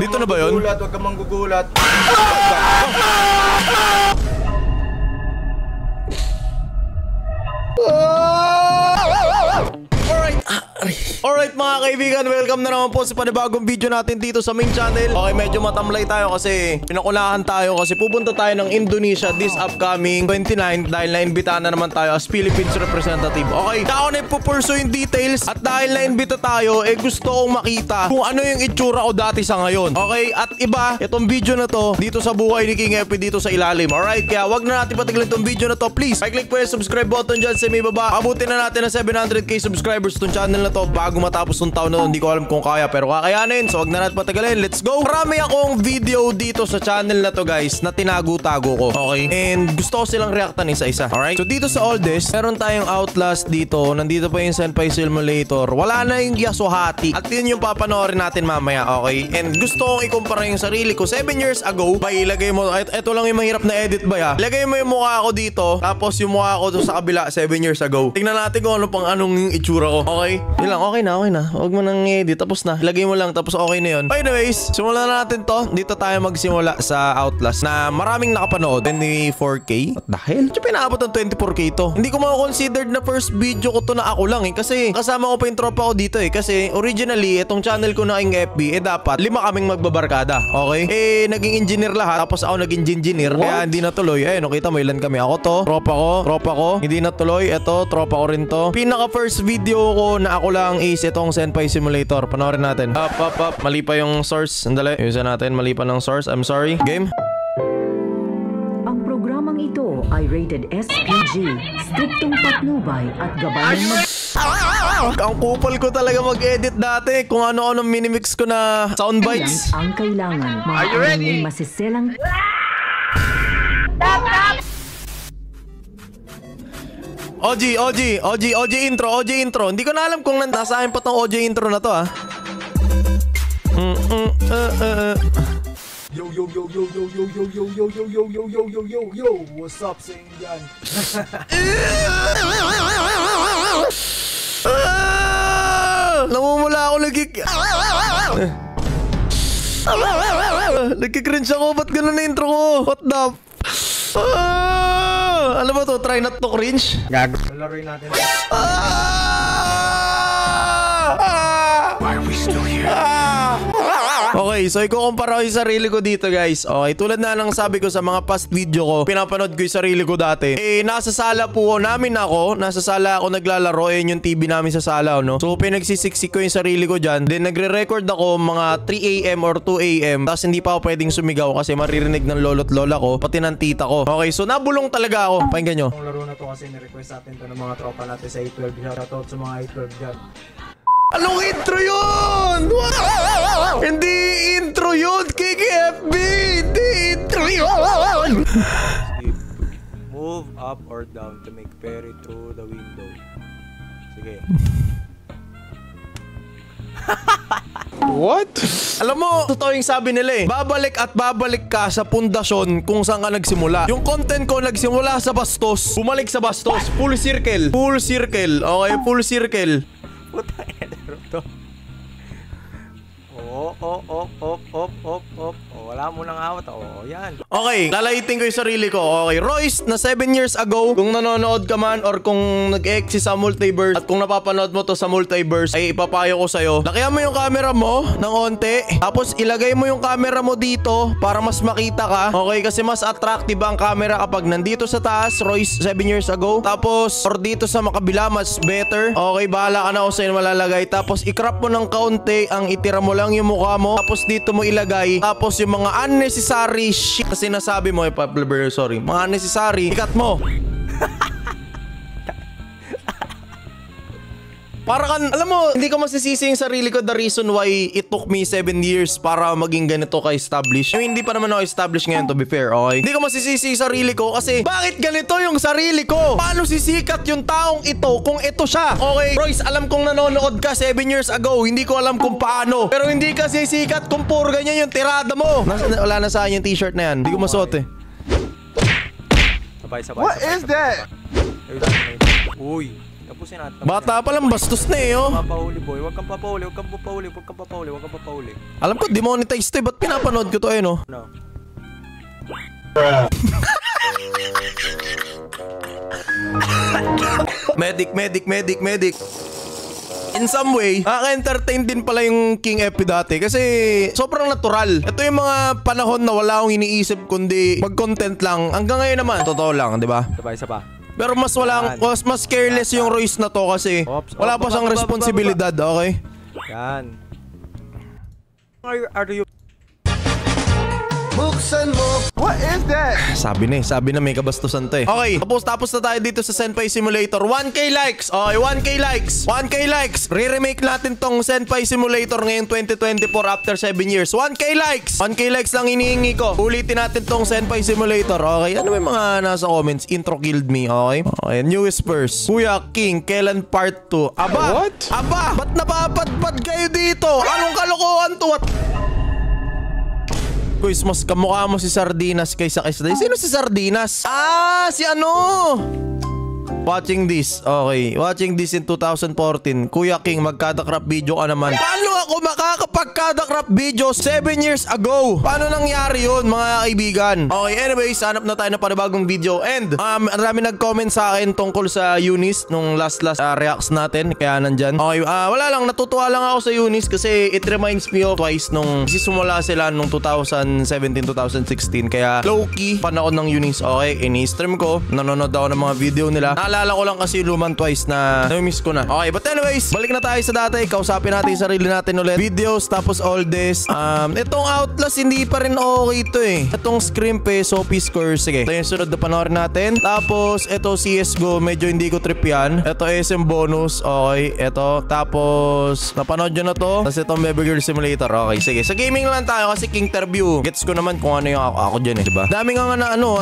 Dito na ba yun? Huwag kang manggugulat. Alright mga kaibigan, welcome na naman po sa panibagong video natin dito sa main channel. Okay, medyo matamlay tayo kasi pinakulahan tayo kasi pupunta tayo ng Indonesia this upcoming 29 dahil naimbitahan na naman tayo as Philippines representative. Okay, ako na ipupursue yung details at dahil naimbita tayo, gusto kong makita kung ano yung itsura ko dati sa ngayon. Okay, at iba, itong video na to dito sa buhay ni King Epi dito sa ilalim. Alright, kaya wag na natin patigilan itong video na to. Please, click po yung subscribe button dyan sa may baba. Abutin na natin na 700k subscribers itong channel na to bago matapos ng taon na to. Hindi ko alam kung kaya pero kakayanin. So wag na natin patagalin. Let's go. Marami akong video dito sa channel na to guys na tinago-tago ko. Okay? And gusto ko silang reactan isa-isa. Alright? So dito sa oldest, meron tayong Outlast dito. Nandito pa yung Senpai Simulator. Wala na yung Yasuhati. At yun yung papanoorin natin mamaya. Okay? And gusto kong ikumpara yung sarili ko 7 years ago. Bay, ilagay mo. Ito lang yung mahirap na edit ba ya? Ilagay mo yung mukha ko dito. Tapos yung mukha ko sa kabila 7 years ago. Tingnan natin kung ano pang anong itsura ko. Okay? Yun lang. Okay na. Huwag mo nang edit. Tapos na. Ilagay mo lang. Tapos okay na yun. Anyways, simulan na natin to. Dito tayo magsimula sa Outlast na maraming nakapanood. 24k? What the hell? Siya pinaabot ng 24k to. Hindi ko mako-considered na first video ko to na ako lang kasi kasama ko pa yung tropa ko dito kasi originally, itong channel ko na King FB dapat 5 kaming magbabarkada. Okay? Naging engineer lahat. Tapos ako naging engineer. Kaya hindi natuloy. Nakita mo ilan kami. Ako to. Tropa ko. Hindi natuloy. Ito. Tropa ko rin to. Pinaka first video ko na ako lang is itong Senpai Simulator. Panoorin natin. Up. Mali pa yung source. Sandali. Usan natin. Mali pa ng source. I'm sorry. Game. Ang programang ito ay rated SPG, striktong patnubay at gabay ng Ang kupal ko talaga mag-edit dati. Kung ano-ano minimix ko na soundbites. ang kailangan. Are you ready? Masiselang OG intro. Hindi ko na alam kung nasaan pa tong OG intro na to Yo, what's up sa inyo dyan? Namumula ako nagkikringe ako. Ba't ganun na intro ko? What the ano ba to? Try not to cringe? Gago. Laruin natin. Why are we still here? Okay, so ikukumpara ko yung sarili ko dito guys. Okay, tulad na lang sabi ko sa mga past video ko, pinapanood ko yung sarili ko dati. Nasa sala po namin ako. Nasa sala ako naglalaro. Yung TV namin sa sala, no? So pinagsisiksik ko yung sarili ko dyan. Then nagre-record ako mga 3 AM or 2 AM. Tapos hindi pa ako pwedeng sumigaw kasi maririnig ng lolo't lola ko, pati ng tita ko. Okay, so nabulong talaga ako. Pakinggan nyo. Ang laro na to kasi ni-request natin to ng mga tropa natin sa A12. Shoutout sa mga A12 dyan. Anong intro yun? Hindi intro yun, KKFB! Hindi intro yun! Move up or down to make ferry through the window. Sige. What? Alam mo, totoo yung sabi nila babalik at babalik ka sa pundasyon kung saan ka nagsimula. Yung content ko nagsimula sa bastos, bumalik sa bastos. Full circle. Okay, full circle. Puta, laro to. Wala mo nang awat. Yan. Okay, lalaitin ko yung sarili ko. Okay, Royce, na 7 years ago, kung nanonood ka man or kung nag-exist sa multiverse at kung napapanood mo to sa multiverse, ay ipapayo ko sa'yo. Lakihan mo yung camera mo ng onte. Tapos ilagay mo yung camera mo dito para mas makita ka. Okay, kasi mas attractive ang camera kapag nandito sa taas, Royce, 7 years ago. Tapos, or dito sa makabila, mas better. Okay, bahala ka na kung saan malalagay. Tapos, i-crop mo ng kaunti, ang itira mo lang yung mukha mo. Tapos, dito mo ilagay. Tapos, yung mga unnecessary shit kasi nasabi mo, sorry. Mga unnecessary, ikat mo. Para kan, alam mo, hindi ko masisisi yung sarili ko the reason why it took me 7 years para maging ganito ka-establish. I mean, hindi pa naman ako established ngayon to be fair, okay? Hindi ko masisisi yung sarili ko kasi bakit ganito yung sarili ko? Paano sisikat yung taong ito kung ito siya? Okay, Royce, alam kong nanonood ka 7 years ago. Hindi ko alam kung paano. Pero hindi ka sisikat kung puro ganyan yung tirada mo. Wala na sa akin yung t-shirt na yan. Hindi ko masuot Sabay. What is that? Uy. Tapusin natin. Bata pa lang, bastos na eh, oh. Papahuli boy, wag kang papahuli, wag kang papahuli, wag kang papahuli, wag kang papahuli. Alam ko, demonetized to eh. Ba't pinapanood ko to eh, no? No. Medic. In some way, nakaka-entertain din pala yung King Epi dati kasi sobrang natural. Ito yung mga panahon na wala akong iniisip kundi mag-content lang. Hanggang ngayon naman, totoo lang, di ba? Isa pa. Pero mas mas careless yung Royce na to kasi wala pa siyang responsibilidad, okay? Yan. Are you Buksan mo. What is that? Sabi na may kabastusan to eh. Okay, tapos na tayo dito sa Senpai Simulator. 1K likes. Okay, 1K likes. Re-remake natin tong Senpai Simulator ngayong 2024 after 7 years. 1K likes. 1K likes lang hinihingi ko. Ulitin natin tong Senpai Simulator. Okay, ano may mga nasa comments? Intro killed me, okay? Okay, new whispers. Kuya King, kailan part 2? Aba! What? Aba! Ba't napapadpad kayo dito? Anong kalokohan to? What? Quiz, mas kamukha mo si Sardinas kaysa kay Sardinas. Sino si Sardinas? Ah, si ano? Watching this. Okay. Watching this in 2014. Kuya King, magkada-crap video ka naman. Paano ako makakapagkada-crap video 7 years ago? Paano nangyari yun, mga kaibigan? Okay, anyways, hanap na tayo ng panibagong video. And, marami nag-comment sa akin tungkol sa Eunice nung last reacts natin. Kaya nandyan. Okay, wala lang. Natutuwa lang ako sa Eunice kasi it reminds me of twice nung simula sila nung 2017-2016. Kaya low-key, panahon ng Eunice. Okay, ini-stream ko. Nanonood ako ng mga video nila. Naalala ko lang kasi luman twice na na-miss ko na. Okay, but anyways, balik na tayo sa dati. Kausapin natin yung sarili natin ulit. Videos, tapos all this. Itong Outlast, hindi pa rin okay ito eh. Itong Scrimp eh, so peace score. Sige, ito yung sunod na panoorin natin. Tapos, ito CSGO, medyo hindi ko trip yan. Ito SM bonus, okay. Ito, tapos, napanood nyo na to. Tapos itong Baby Girl Simulator, okay. Sige, sa gaming lang tayo kasi King Interview. Gets ko naman kung ano yung ako dyan eh, diba? Daming nga na ano,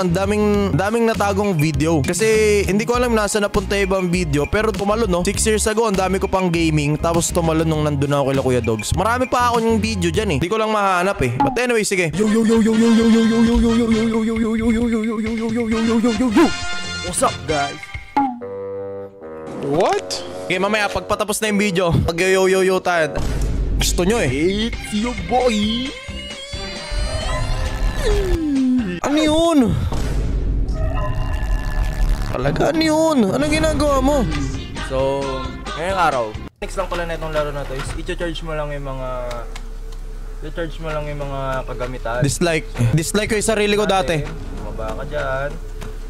daming natagong video. Kasi, hindi ko alam nasa napunta ibang video, pero tumalon no. 6 years ago, ang dami ko pang gaming. Tapos tumalon nung nandun ako kay Kuya Dogs. Marami pa ako yung video dyan eh. Hindi ko lang mahanap eh. But anyway, sige. What's up, guys? What? Okay, mamaya pagpatapos na yung video, pag-yo-yo-yo tayo. Gusto nyo eh. It's your boy. Ano yun? Talaga, ano yun? Anong ginagawa mo? So, ngayong araw, next lang pala na itong laro na to is i-charge mo lang yung mga kagamitan. Dislike ko yung sarili ko dati. Mababa ka dyan.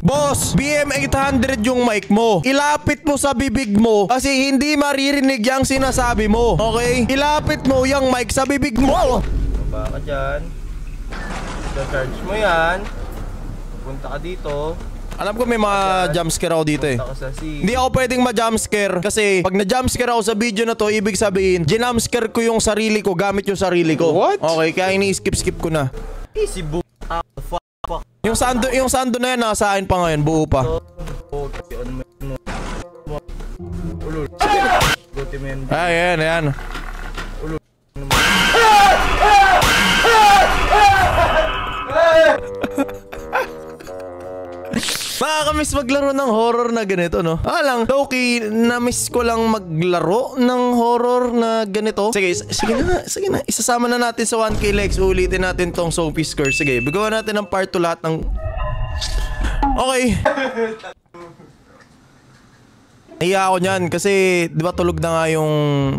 Boss, BM800 yung mic mo. Ilapit mo sa bibig mo kasi hindi maririnig yung sinasabi mo. Okay? Ilapit mo yung mic sa bibig mo. Mababa ka dyan. I-charge mo yan. Punta ka dito. Alam ko may mga jumpscare ako dito eh. Punta ka sa C. Hindi ako pwedeng ma-jumpscare kasi pag na-jumpscare ako sa video na to, ibig sabihin, ginumpscare ko yung sarili ko gamit yung sarili ko. What? Okay, kaya ini-skip ko na. Easy boot. Fuck. Yung sando na yan, nasa akin pa ngayon, buo pa. Ulul. Gote mo yan. Ayan. Nakakamiss maglaro ng horror na ganito, no? Lang, low-key, na-miss ko lang maglaro ng horror na ganito. Sige na. Isasama na natin sa 1K likes. Ulitin natin tong Sophie Score. Sige, bigawa natin ng part 2 lahat ng... Okay. Iya ako niyan kasi di ba tulog na nga yung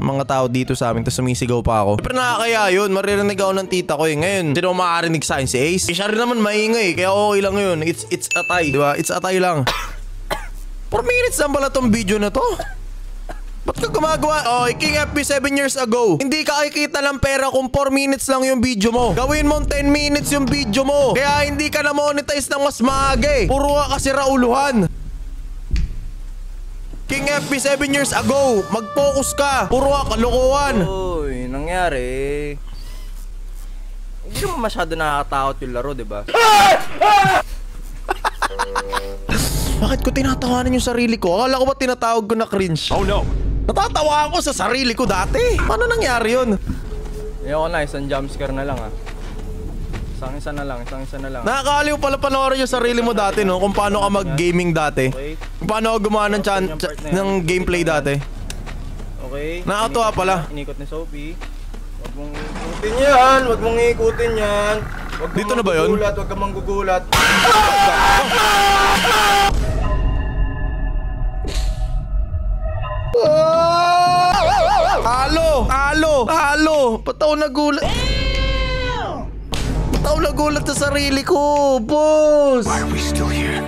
mga tao dito sa amin tapos sumisigaw pa ako. Pero nakakaya yun, maririnig ako ng tita ko eh. Ngayon, sino makakarinig sa akin? Si Ace? Siya rin naman maingay kaya okay lang yun. It's atay, di ba? It's atay lang. 4 minutes lang pala tong video na to. Ba't ka gumagawa? Okay, King FB 7 years ago. Hindi ka kikita ng pera kung 4 minutes lang yung video mo. Gawin mo 10 minutes yung video mo. Kaya hindi ka na monetize ng mas maaga eh. Puro ka kasi rauluhan. King FB 7 years ago, mag-focus ka. Puro ka kalokohan. Uy, nangyari. Hindi naman masyado nakakatakot yung laro, diba? Bakit ko tinatawanan yung sarili ko? Akala ko ba tinatawag ko na cringe? Oh no. Natatawa ako sa sarili ko dati. Paano nangyari yun? Ayoko na, isang jumpscare na lang ah. Isang isa na lang. Nakakaaliw pala panoorin yung sarili mo dati, no? Kung paano ka mag-gaming dati. Okay. Kung paano ka gumawa ng gameplay dati. Okay. Nakakatuwa pala. Inikot ni Sophie. Huwag mong ikutin yan. Huwag mong ikutin yan. Huwag Dito na ba yun? Huwag kang manggugulat. Halo! Pataw nagulat. Pataw nagulat sa sarili ko, boss! Why are we still here?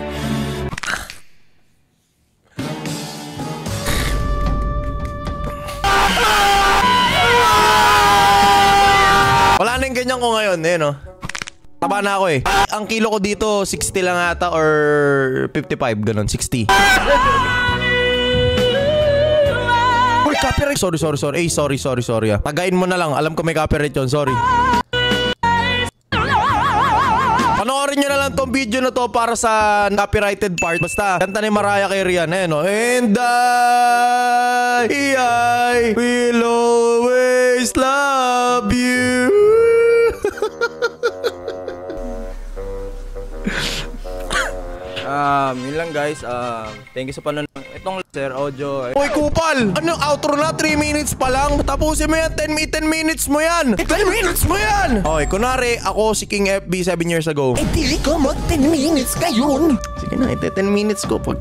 Wala na yung ganyan ko ngayon, eh, no? Taba na ako eh. Ang kilo ko dito, 60 lang ata or 55, ganun, 60. Uy, copyright. Sorry. Sorry. Tagain mo na lang. Alam ko may copyright yun. Sorry. Panoorin nyo na lang tong video na to para sa copyrighted part. Basta, kanta ni Mariah Carey yan, eh, no? And I will always love you. Yun lang guys. Thank you sa panonood. Itong Sir Audio. Uy, kupal! Ano, outro na? 3 minutes pa lang? Tapusin mo yan, 10 minutes mo yan! 10 minutes mo yan! Okay, kunwari, ako si King FB 7 years ago. Eh, pili ko mag 10 minutes ngayon! Sige na, 10 minutes ko pag...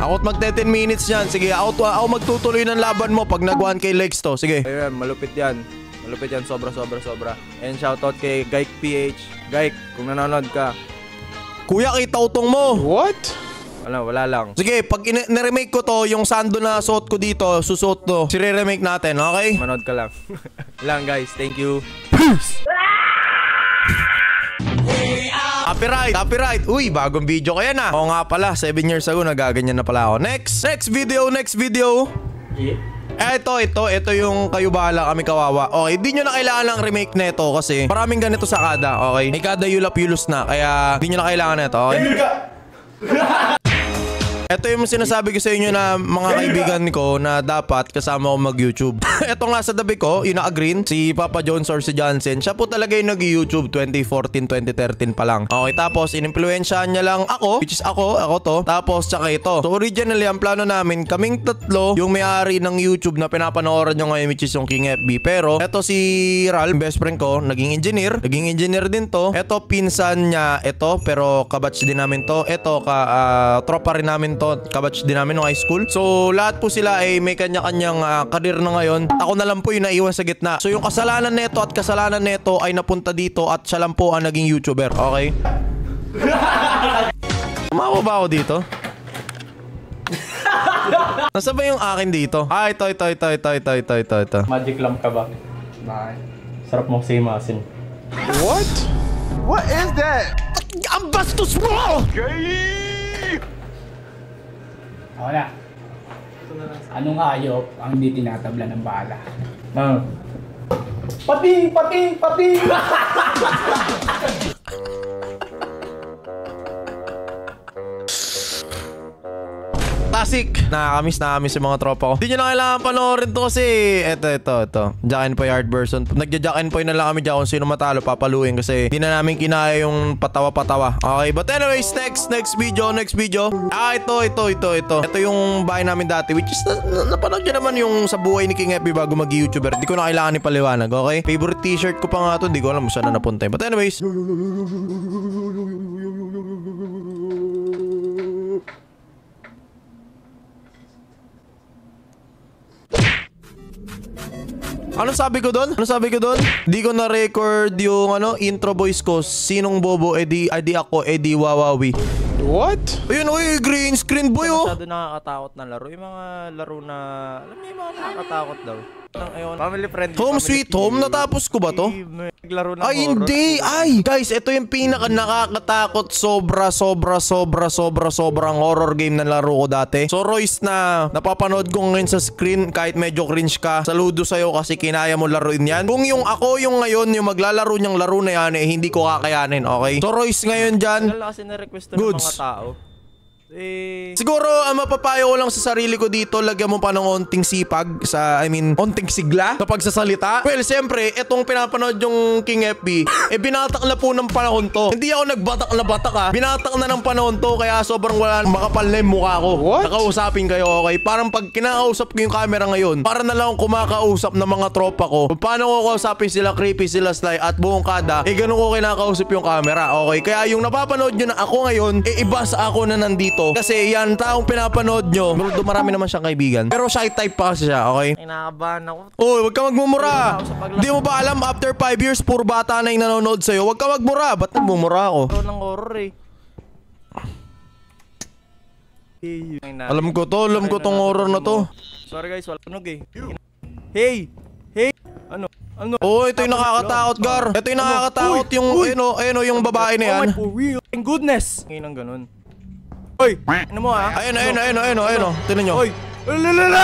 Ako't mag 10 minutes yan. Sige, ako magtutuloy ng laban mo pag nag 1K likes to. Sige. Ayun, malupit yan. Sobra. And shoutout kay Gaik PH. Gaik, kung nanonood ka. Kuya, kita utong mo! What? Wala lang. Sige, pag niremake ko to, yung sando na suot ko dito, susuot to. Sire-remake natin, okay? Manood ka lang. Lang guys, thank you. Copyright. Uy, bagong video kaya na. Oo nga pala, 7 years ago nagaganyan na pala ako. Next video. Ito yung kayo bahala kami kawawa. Okay, di nyo na kailangan ng remake nito kasi maraming ganito sa kada, okay? May kada yulap-yulos na, kaya di nyo na kailangan nito, okay? Ito yung sinasabi ko sa inyo na mga kaibigan ko na dapat kasama ko mag-YouTube. Ito nga sa tabi ko, yung naka-green, si Papa Jones or si Johnson. Siya po talaga yung nag-YouTube 2014, 2013 pa lang. Okay, tapos in-influensyahan niya lang ako, which is ako to. Tapos tsaka ito. So originally, ang plano namin, kaming tatlo yung may-ari ng YouTube na pinapanooran nyo ngayon, which is yung King FB. Pero ito si Ral, best friend ko, naging engineer din to. Ito pinsan niya, ito, pero kabatch din namin to. Ito, tropa rin namin to, kabatch din namin ng high school. So lahat po sila ay may kanya-kanyang karir na ngayon. Ako na lang po yung naiwan sa gitna. So yung kasalanan nito at kasalanan nito ay napunta dito at siya lang po ang naging YouTuber. Okay? Tumawa ba ako dito? Nasa ba yung akin dito? Ito. Magic lamp ka ba? Sarap mong simasin. What? What is that? Ang bastos mo! Wala. Anong hayop ang hindi tinatabla ng bala? Pating! Classic! Nakakamiss yung mga tropa ko. Hindi nyo na kailangan panoorin to kasi ito. Jack and Poy hard version. Nagja-Jack and Poy na lang kami dyan kung sino matalo papaluin kasi hindi na namin kinaya yung patawa-patawa. Okay, but anyways, next video. Ito. Ito yung bahay namin dati, which is napanood nyo naman yung sa buhay ni King FB bago mag-YouTuber. Hindi ko na kailangan ipaliwanag, okay? Favorite t-shirt ko pa nga to, hindi ko alam kung saan na napunta. But anyways, Anong sabi ko doon? Di ko na-record yung intro voice ko. Sinong bobo, edi ako, edi wawawi. What? Ayun, green screen boy, oh. Masyado nakakatakot na laro. Yung mga laro na, alam mo yung mga nakakatakot daw. Ayun, family friendly. Home Sweet Home, natapos ko ba to? Naglaro ng Ay, horror. hindi. Ay, guys, ito yung pinaka nakakatakot. Sobrang horror game na laro ko dati. So, Royce, na napapanood ko ngayon sa screen, kahit medyo cringe ka, saludo sa'yo kasi kinaya mo laruin yan. Kung yung ako yung ngayon, yung maglalaro niyang laro na yan, hindi ko kakayanin, okay? So, Royce ngayon dyan. Wala kasi na-request ng mga tao. Siguro, ang mapapayo ko lang sa sarili ko dito, lagyan mo pa ng onting sipag onting sigla sa pagsasalita. Well, siyempre, itong pinapanood yung King FB, binatak na po ng panahon to. Hindi ako nagbatak na batak ha. Binatak na ng panahon to, kaya sobrang wala makapal na yung mukha ko. What? Nakausapin kayo, okay? Parang pag kinakausap ko yung camera ngayon, para na lang akong kumakausap ng mga tropa ko. Paano ko kausapin sila, creepy sila, sly, at buong kada, ganun ko kinakausap yung camera, okay? Kaya yung napapanood nyo na ako ngayon, iba sa ako na nandito. Kasi yan, taong pinapanood nyo, marami naman siyang kaibigan. Pero shy type pa kasi siya, okay? Kinakabahan ako. Uy, wag ka magmumura. Hindi mo ba alam, after 5 years, puro bata na yung nanonood sa'yo. Wag ka magmura. Ba't nagmumura ako? Ito ng horror eh. Alam ko tong horror na to. Sorry guys, wala tunog eh. Hey! Ano? Oh, ito yung nakakatakot, Gar. Ito yung nakakatakot yung, yung babae na yan. Oh my, for real. Thank goodness! Ngayon ang ganun. Oy! Ano mo ha? Ayun. Tingnan nyo. Oy! Lalala!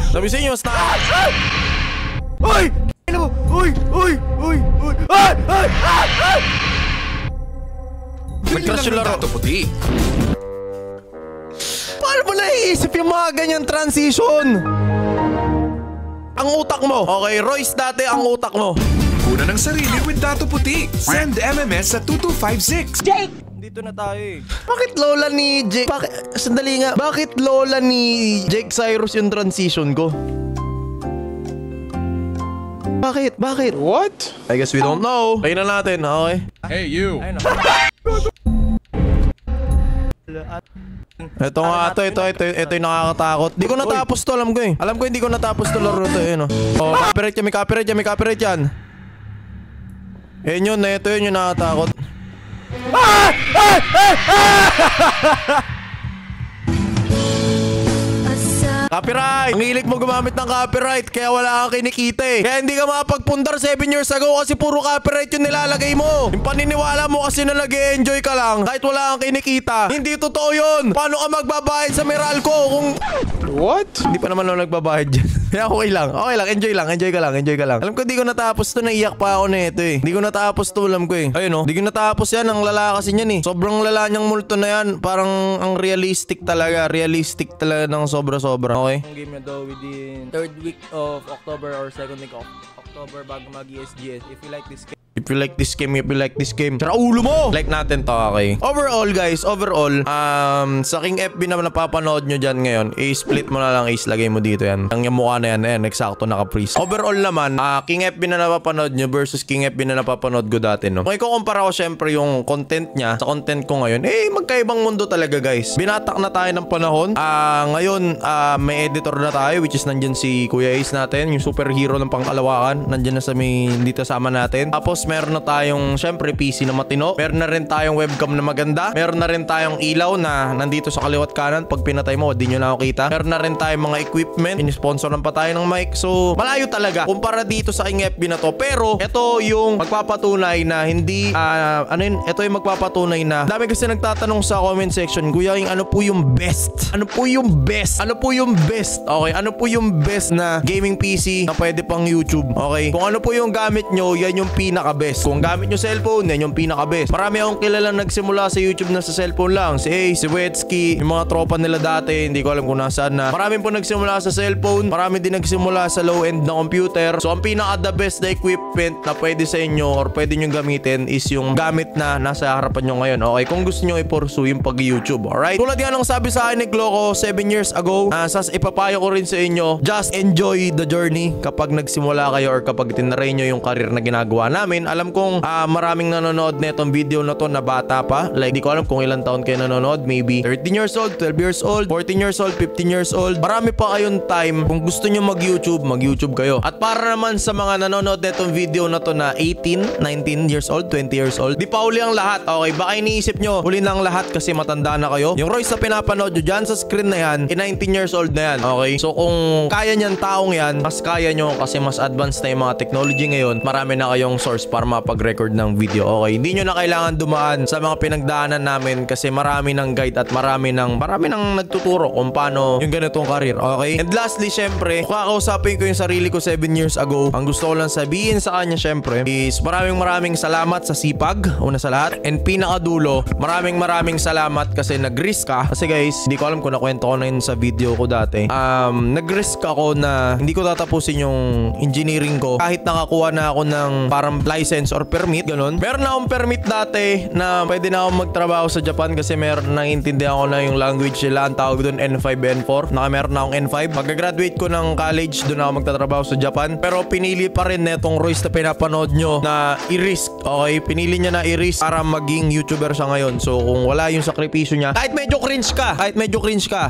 Sabi sa inyo, mas Oy! Ano mo? Oy! Ay! Nag-crash yung laro. Paano mo naiisip yung mga ganyan transition? Ang utak mo. Okay, Royce dati ang utak mo. Kuna ng sarili with Dato Puti. Send MMS sa 2256. Dito na tayo eh. Bakit lola ni Jake? Sandali nga. Bakit lola ni Jake Cyrus yung transition ko? Bakit? What? I guess we don't know. Kaya na natin, okay? Hey you. Ayun Ito nga ito yung nakakatakot. Di ko natapos to, alam ko eh. Alam ko hindi ko natapos to laro to eh, no? Oh, may copyright yan. Ito yun yung nakakatakot. Copyright! Ang hilig mo gumamit ng copyright kaya wala kang kinikita eh. Kaya hindi ka makapagpundar 7 years ago kasi puro copyright yung nilalagay mo. Yung paniniwala mo kasi na nag-e-enjoy ka lang kahit wala kang kinikita. Hindi totoo yun. Paano ka magbabayad sa Meralco kung... What? Hindi pa naman ako nagbabayad dyan. Kaya okay lang. Enjoy ka lang. Alam ko di ko natapos to, naiyak pa ako na ito eh. Di ko natapos to, alam ko eh. Ayun oh, di ko natapos yan. Ang lala kasi niyan eh. Sobrang lala niyang multo na yan. Parang ang realistic talaga ng sobra-sobra. Okay? Ang game na daw within 3rd week of October or 2nd week of October bago mag-ESGS. If you like this game, tsara ulo mo! Like natin to, okay? Overall guys, sa King FB na napapanood nyo dyan ngayon, split mo na lang, lagay mo dito yan. Ang yung mukha na yan, eksakto naka-freeze. Overall naman, King FB na napapanood nyo versus King FB na napapanood ko dati, no? Kung ikukumpara ko syempre yung content niya sa content ko ngayon, magkaibang mundo talaga guys. Binatak na tayo ng panahon. Ngayon, may editor na tayo, which is nandyan si Kuya Ace natin, yung superhero ng pangkalawakan. Nandyan na dito sama natin. Tapos meron na tayong syempre PC na matino. Meron na rin tayong webcam na maganda. Meron na rin tayong ilaw na nandito sa kaliwat kanan. Pag pinatay mo, di nyo na ako kita. Meron na rin tayong mga equipment. Inisponsoran pa tayo ng mic. So, malayo talaga kumpara dito sa King FB na to. Pero, ito yung magpapatunay na hindi, ito yung magpapatunay na dami kasi nagtatanong sa comment section, Kuya King, ano po yung best? Okay, ano po yung best na gaming PC na pwede pang YouTube? Okay, kung ano po yung gamit nyo, yan yung pinaka-best. Kung gamit nyo cellphone, yan yung pinaka-best. Marami akong kilala nagsimula sa YouTube na sa cellphone lang. Si Ace, si Wetsky, yung mga tropa nila dati, hindi ko alam kung nasaan na. Marami po nagsimula sa cellphone, marami din nagsimula sa low-end na computer. So, ang pinaka-the best na equipment na pwede sa inyo or pwede nyo gamitin is yung gamit na nasa harapan nyo ngayon. Okay, kung gusto nyo i-pursue yung pag-YouTube. Alright? Tulad yan ang sabi sa akin ni Gloco 7 years ago, ipapayo ko rin sa inyo, just enjoy the journey kapag nagsimula kayo or kapag tinaray nyo yung career na ginagawa namin. Alam kong maraming nanonood na itong video na to na bata pa. Like, di ko alam kung ilang taon kayo nanonood. Maybe 13 years old, 12 years old, 14 years old, 15 years old. Marami pa kayong time. Kung gusto nyo mag-YouTube kayo. At para naman sa mga nanonood na itong video na to na 18, 19 years old, 20 years old, di pa uli ang lahat. Okay, baka iniisip nyo, huli na ang lahat kasi matanda na kayo. Yung Royce na pinapanood nyo dyan sa screen na yan, 19 years old na yan. Okay, so kung kaya nyan taong yan, mas kaya nyo kasi mas advanced na yung mga technology ngayon. Marami na kayong source para mapag-record ng video. Okay, hindi nyo na kailangan dumaan sa mga pinagdaanan namin kasi marami ng guide at marami ng nagtuturo kung paano yung ganitong career. Okay? And lastly, syempre, kakausapin ko yung sarili ko 7 years ago. Ang gusto ko lang sabihin sa kanya syempre is maraming salamat sa sipag, una sa lahat. And pinakadulo, maraming salamat kasi nag-risk ka. Kasi guys, hindi ko alam kung nakwento ko na yun sa video ko dati. Nag-risk ako na hindi ko tatapusin yung engineering ko kahit nakakuha na ako ng parang license or permit, ganun. Meron na akong permit dati na pwede na akong magtrabaho sa Japan kasi meron naiintindihan ko na yung language nila. Ang tawag doon N5, N4. Meron na akong N5. Pagka-graduate ko ng college, doon ako magtatrabaho sa Japan. Pero pinili pa rin netong Royce na pinapanood nyo na i-risk. Okay? Pinili niya na i-risk para maging YouTuber siya ngayon. So kung wala yung sakripisyo niya, kahit medyo cringe ka,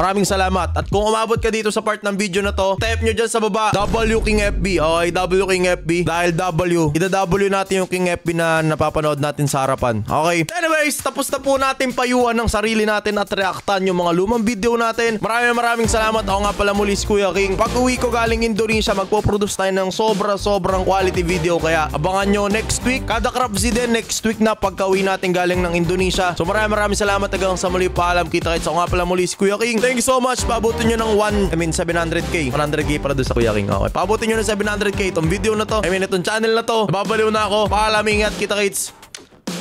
maraming salamat. At kung umabot ka dito sa part ng video na to, type nyo dyan sa baba, W King FB. Okay? W King FB. Dahil W, ida-W natin yung King FB na napapanood natin sa harapan. Okay? Anyways, tapos na po natin payuhan ng sarili natin at reactan yung mga lumang video natin. Maraming salamat. Ako nga pala muli si Kuya King. Pag uwi ko galing Indonesia, magpo-produce tayo ng sobrang quality video. Kaya abangan nyo next week. Kada Krabzy din next week na pagka-uwi natin galing ng Indonesia. So maraming salamat hanggang sa muli. Paalam, kita-kits. Ako nga pala muli si Kuya King. Thank you so much. Paabutin nyo ng 700k. 100k para doon sa Kuya King. Okay. Paabutin nyo ng 700k itong video na to. Itong channel na to. Babaliw na ako. Paalam, ingat, kita-kits.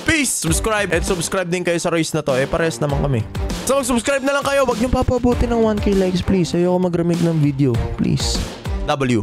Peace! Subscribe. And subscribe din kayo sa Royce na to. Pares naman kami. So mag-subscribe na lang kayo. Huwag nyo papabuti ng 1k likes please. Ayoko mag-remake ng video. Please. W.